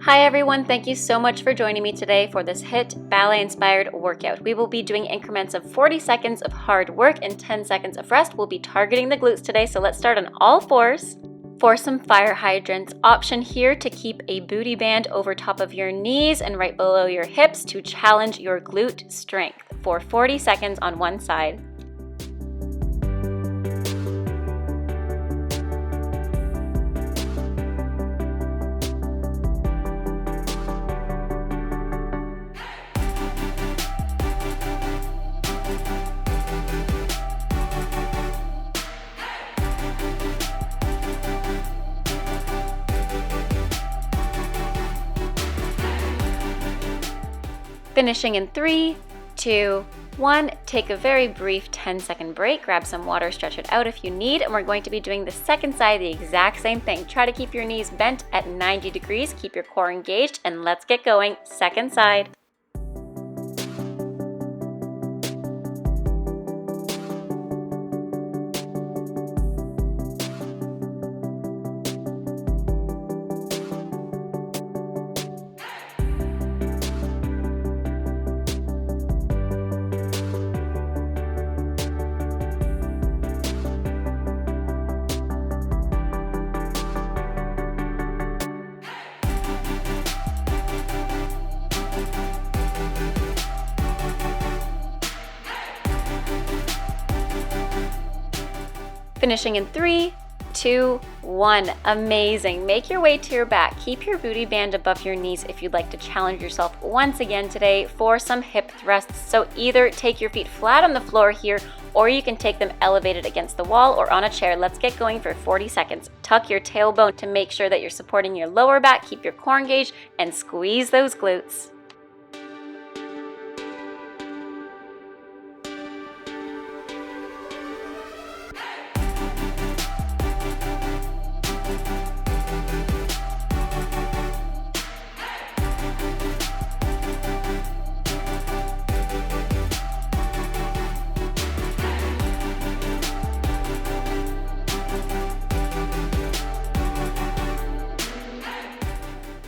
Hi everyone, thank you so much for joining me today for this HIIT ballet-inspired workout. We will be doing increments of 40 seconds of hard work and 10 seconds of rest. We'll be targeting the glutes today, so let's start on all fours. For some fire hydrants, option here to keep a booty band over top of your knees and right below your hips to challenge your glute strength for 40 seconds on one side. Finishing in 3, 2, 1. Take a very brief 10-second break, grab some water, stretch it out if you need, and we're going to be doing the second side, the exact same thing. Try to keep your knees bent at 90 degrees, keep your core engaged, and let's get going. Second side. Finishing in 3, 2, 1. Amazing. Make your way to your back. Keep your booty band above your knees if you'd like to challenge yourself once again today for some hip thrusts. So either take your feet flat on the floor here, or you can take them elevated against the wall or on a chair. Let's get going for 40 seconds. Tuck your tailbone to make sure that you're supporting your lower back. Keep your core engaged and squeeze those glutes.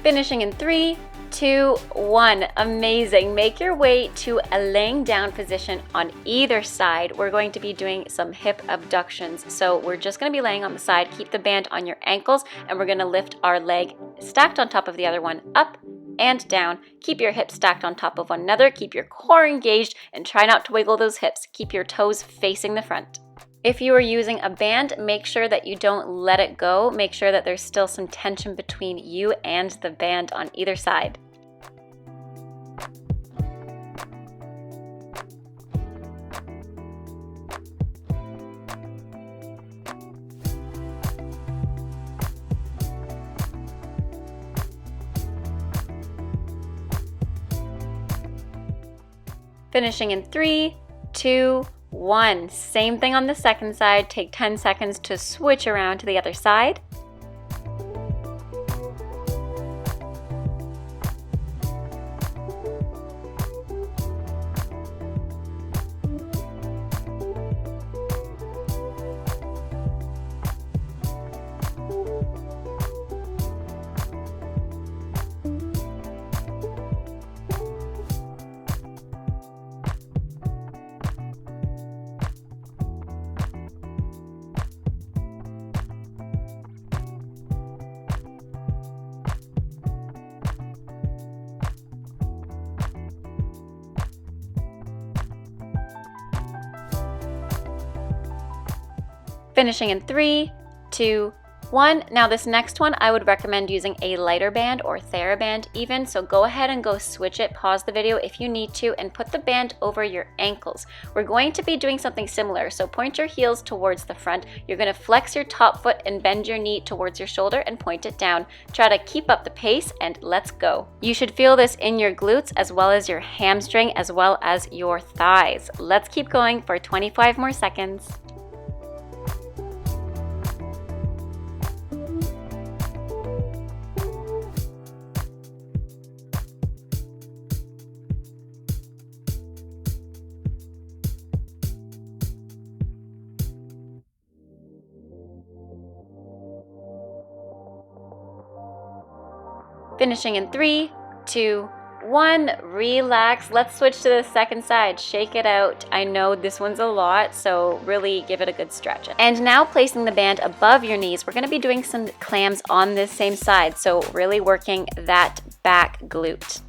Finishing in 3, 2, 1. Amazing. Make your way to a laying down position on either side. We're going to be doing some hip abductions. So we're just going to be laying on the side. Keep the band on your ankles, and we're going to lift our leg stacked on top of the other one up and down. Keep your hips stacked on top of one another. Keep your core engaged and try not to wiggle those hips. Keep your toes facing the front. If you are using a band, make sure that you don't let it go. Make sure that there's still some tension between you and the band on either side. Finishing in 3, 2, 1. Same thing on the second side. Take 10 seconds to switch around to the other side. Finishing in 3, 2, 1. Now this next one, I would recommend using a lighter band or TheraBand even. So go ahead and go switch it, pause the video if you need to, and put the band over your ankles. We're going to be doing something similar. So point your heels towards the front. You're going to flex your top foot and bend your knee towards your shoulder and point it down. Try to keep up the pace and let's go. You should feel this in your glutes as well as your hamstring as well as your thighs. Let's keep going for 25 more seconds. Finishing in 3, 2, 1. Relax. Let's switch to the second side. Shake it out. I know this one's a lot, so really give it a good stretch. And now placing the band above your knees, we're going to be doing some clams on this same side, so really working that back glute.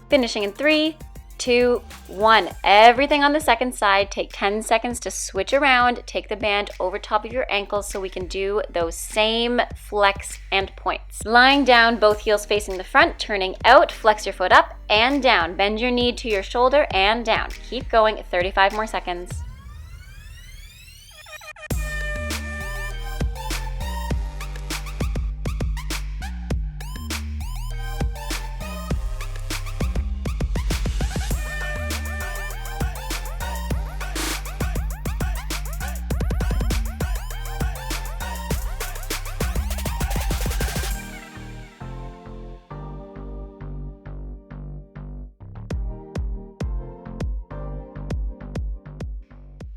Finishing in 3, 2, 1. Everything on the second side. Take 10 seconds to switch around. Take the band over top of your ankles so we can do those same flex and points. Lying down, both heels facing the front, turning out, flex your foot up and down. Bend your knee to your shoulder and down. Keep going, 35 more seconds.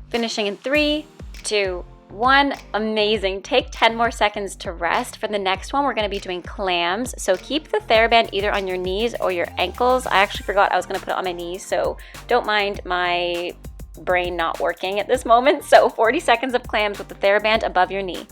Finishing in 3, 2, 1. Amazing. Take 10 more seconds to rest. For the next one, we're going to be doing clams. So keep the TheraBand either on your knees or your ankles. I actually forgot I was going to put it on my knees, so don't mind my brain not working at this moment. So 40 seconds of clams with the TheraBand above your knee.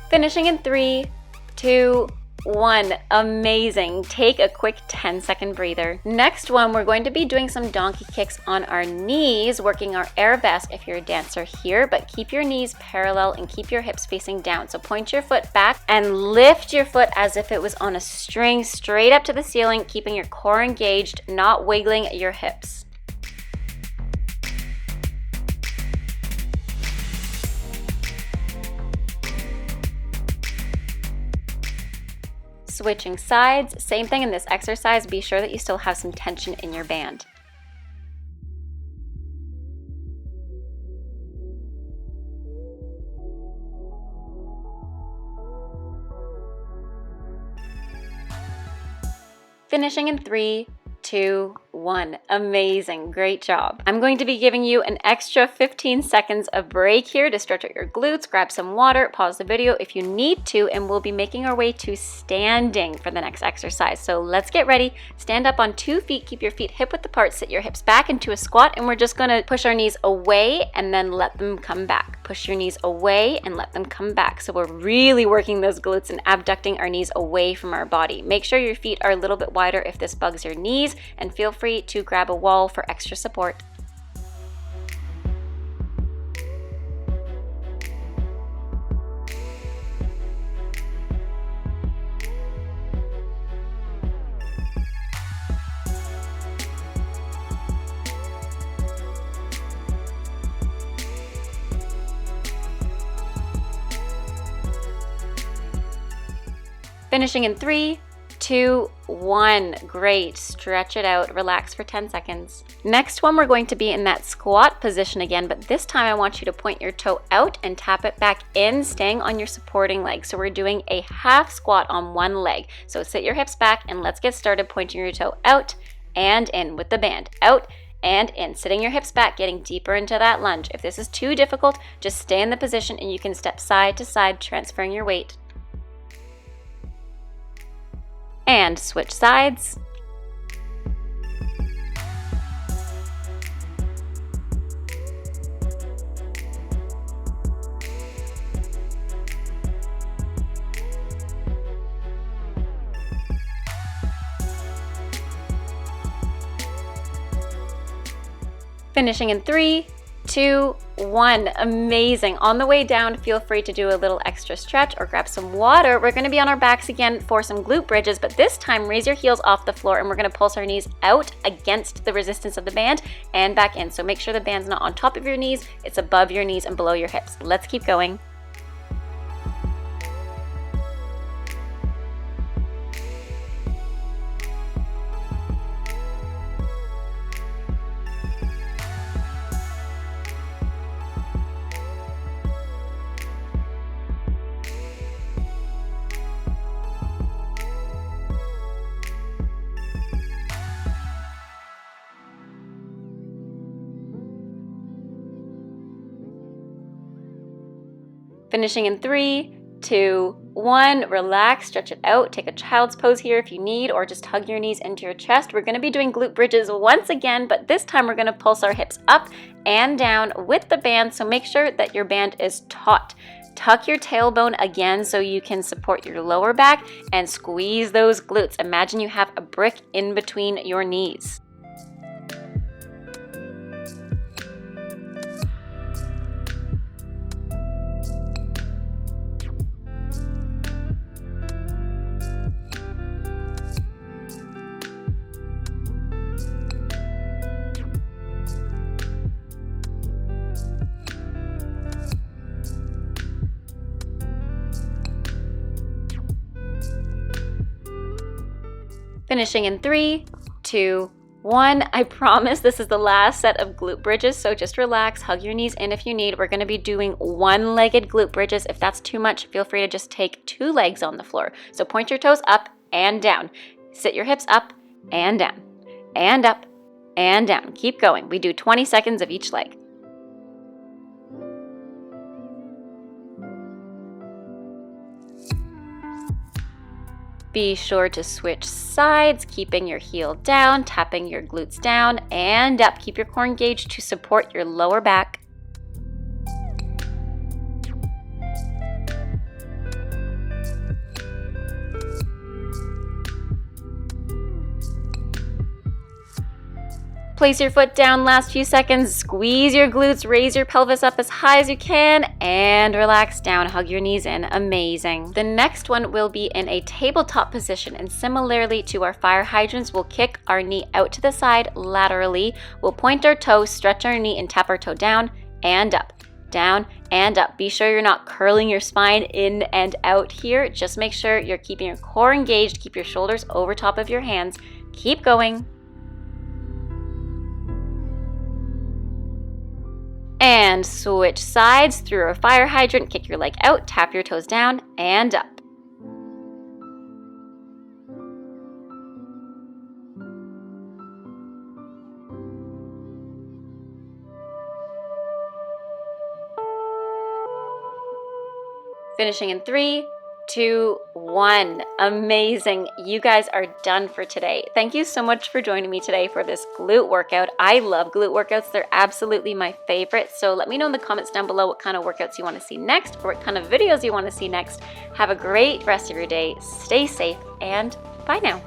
Finishing in 3, 2, 1. Amazing. Take a quick 10-second breather. Next one, we're going to be doing some donkey kicks on our knees, working our arabesque if you're a dancer here, but keep your knees parallel and keep your hips facing down. So point your foot back and lift your foot as if it was on a string straight up to the ceiling, keeping your core engaged, not wiggling your hips. Switching sides, same thing in this exercise. Be sure that you still have some tension in your band. Finishing in 3, 2, 1. Amazing. Great job. I'm going to be giving you an extra 15 seconds of break here to stretch out your glutes, grab some water, pause the video if you need to, and we'll be making our way to standing for the next exercise. So let's get ready. Stand up on 2 feet, keep your feet hip width apart, sit your hips back into a squat, and we're just gonna push our knees away and then let them come back. Push your knees away and let them come back. So we're really working those glutes and abducting our knees away from our body. Make sure your feet are a little bit wider if this bugs your knees, and feel free to grab a wall for extra support. Finishing in 3, 2, 1. Great. Stretch it out. Relax for 10 seconds. Next one, we're going to be in that squat position again, but this time I want you to point your toe out and tap it back in, staying on your supporting leg. So we're doing a half squat on one leg. So sit your hips back and let's get started pointing your toe out and in with the band. Out and in. Sitting your hips back, getting deeper into that lunge. If this is too difficult, just stay in the position and you can step side to side, transferring your weight. And switch sides. Finishing in 3, 2, 1. Amazing. On the way down, feel free to do a little extra stretch or grab some water. We're going to be on our backs again for some glute bridges, but this time raise your heels off the floor and we're going to pulse our knees out against the resistance of the band and back in. So make sure the band's not on top of your knees, it's above your knees and below your hips. Let's keep going. Finishing in 3, 2, 1. Relax, stretch it out. Take a child's pose here if you need, or just hug your knees into your chest. We're going to be doing glute bridges once again, but this time we're going to pulse our hips up and down with the band, so make sure that your band is taut. Tuck your tailbone again so you can support your lower back and squeeze those glutes. Imagine you have a brick in between your knees. Finishing in 3, 2, 1. I promise this is the last set of glute bridges, so just relax, hug your knees in if you need. We're going to be doing one-legged glute bridges. If that's too much, feel free to just take 2 legs on the floor. So point your toes up and down. Sit your hips up and down, and up and down. Keep going. We do 20 seconds of each leg. Be sure to switch sides, keeping your heel down, tapping your glutes down and up. Keep your core engaged to support your lower back. Place your foot down, last few seconds, squeeze your glutes, raise your pelvis up as high as you can, and relax down, hug your knees in. Amazing. The next one will be in a tabletop position, and similarly to our fire hydrants, we'll kick our knee out to the side laterally. We'll point our toe, stretch our knee, and tap our toe down and up, down and up. Be sure you're not curling your spine in and out here. Just make sure you're keeping your core engaged, keep your shoulders over top of your hands. Keep going. And switch sides through a fire hydrant, kick your leg out, tap your toes down and up. Finishing in 3, 2, 1. Amazing. You guys are done for today. Thank you so much for joining me today for this glute workout. I love glute workouts. They're absolutely my favorite. So let me know in the comments down below what kind of workouts you want to see next or what kind of videos you want to see next. Have a great rest of your day. Stay safe and bye now.